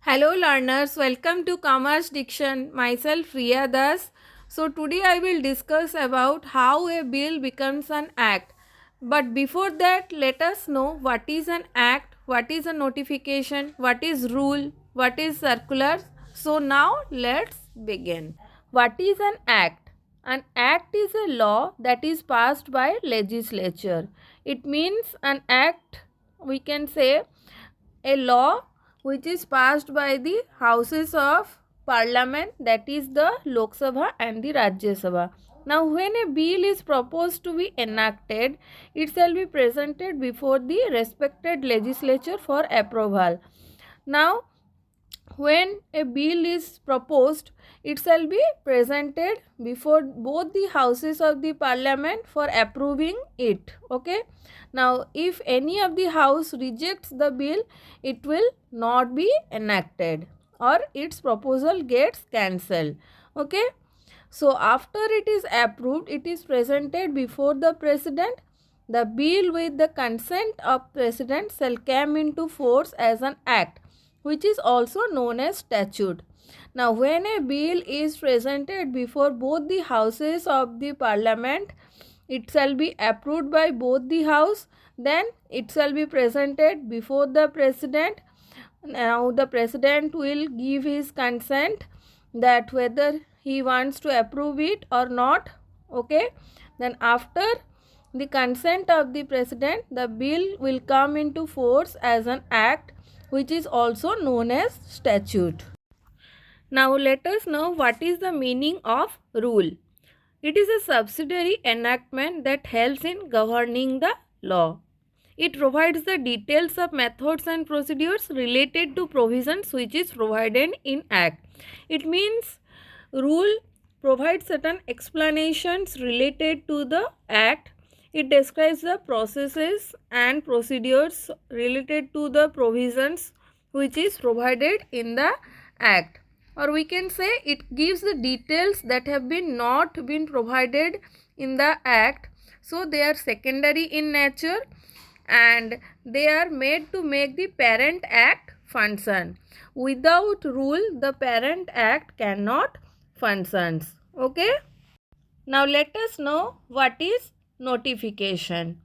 Hello learners, welcome to Commerce Diction. Myself Riya Das. So today I will discuss about how a bill becomes an act. But before that, let us know what is an act, what is a notification, what is rule, what is circular. So now let's begin. What is an act? An act is a law that is passed by legislature. It means an act, we can say, a law which is passed by the houses of parliament, that is the Lok Sabha and the Rajya Sabha. Now when a bill is proposed to be enacted, it shall be presented before the respected legislature for approval. Now when a bill is proposed, it shall be presented before both the houses of the parliament for approving it. Okay. Now if any of the house rejects the bill, it will not be enacted or its proposal gets cancelled. Okay. So after it is approved, it is presented before the president. The bill with the consent of president shall come into force as an act, which is also known as statute. Now when a bill is presented before both the houses of the parliament, it shall be approved by both the house, then it shall be presented before the president. Now the president will give his consent that whether he wants to approve it or not. Okay, then after the consent of the president, the bill will come into force as an act, which is also known as statute. Now let us know what is the meaning of rule. It is a subsidiary enactment that helps in governing the law. It provides the details of methods and procedures related to provisions which is provided in act. It means rule provides certain explanations related to the act. It describes the processes and procedures related to the provisions which is provided in the act, or we can say it gives the details that have been not been provided in the act, so they are secondary in nature and they are made to make the parent act function. Without rule, the parent act cannot function. Okay. Now let us know what is notification.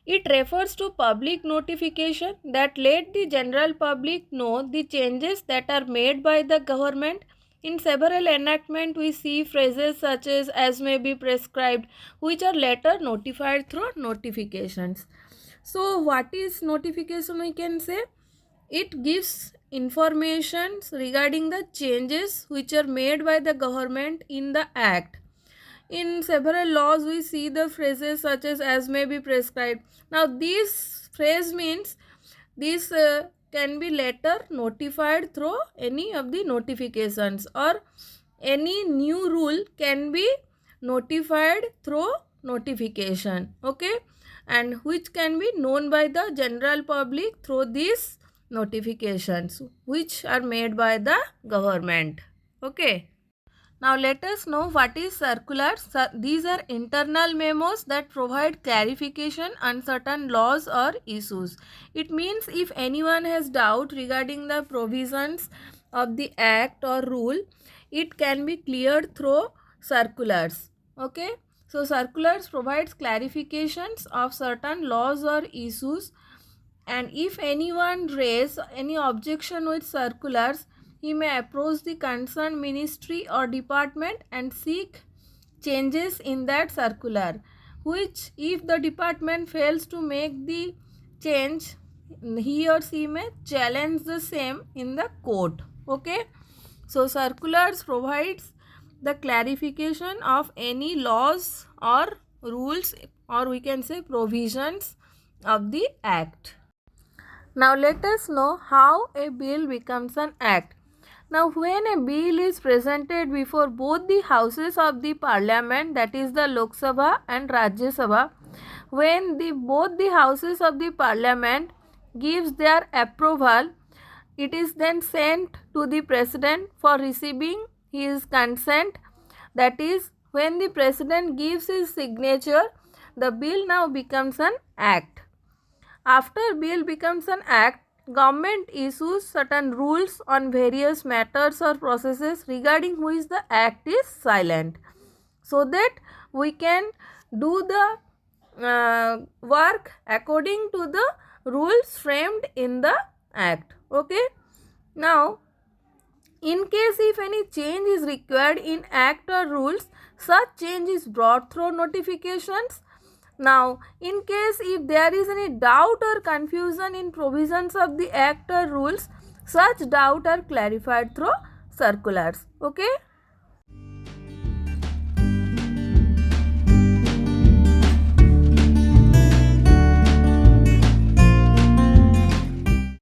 It refers to public notification that let the general public know the changes that are made by the government. In several enactments, we see phrases such as may be prescribed, which are later notified through notifications. So what is notification, we can say? It gives information regarding the changes which are made by the government in the act. In several laws, we see the phrases such as may be prescribed. Now, this phrase means this can be later notified through any of the notifications, or any new rule can be notified through notification. Okay, and which can be known by the general public through these notifications which are made by the government. Okay. Now let us know what is circulars. These are internal memos that provide clarification on certain laws or issues. It means if anyone has doubt regarding the provisions of the act or rule, it can be cleared through circulars. Okay. So circulars provides clarifications of certain laws or issues, and if anyone raise any objection with circulars, he may approach the concerned ministry or department and seek changes in that circular, which if the department fails to make the change, he or she may challenge the same in the court. Okay. So circulars provides the clarification of any laws or rules, or we can say provisions of the act. Now let us know how a bill becomes an act. Now when a bill is presented before both the houses of the parliament, that is the Lok Sabha and Rajya Sabha, when both the houses of the parliament gives their approval, it is then sent to the president for receiving his consent. That is, when the president gives his signature, the bill now becomes an act. After bill becomes an act, government issues certain rules on various matters or processes regarding which the act is silent, so that we can do the work according to the rules framed in the act. Okay. Now, in case if any change is required in act or rules, such change is brought through notifications. Now, in case if there is any doubt or confusion in provisions of the act or rules, such doubt are clarified through circulars. Okay.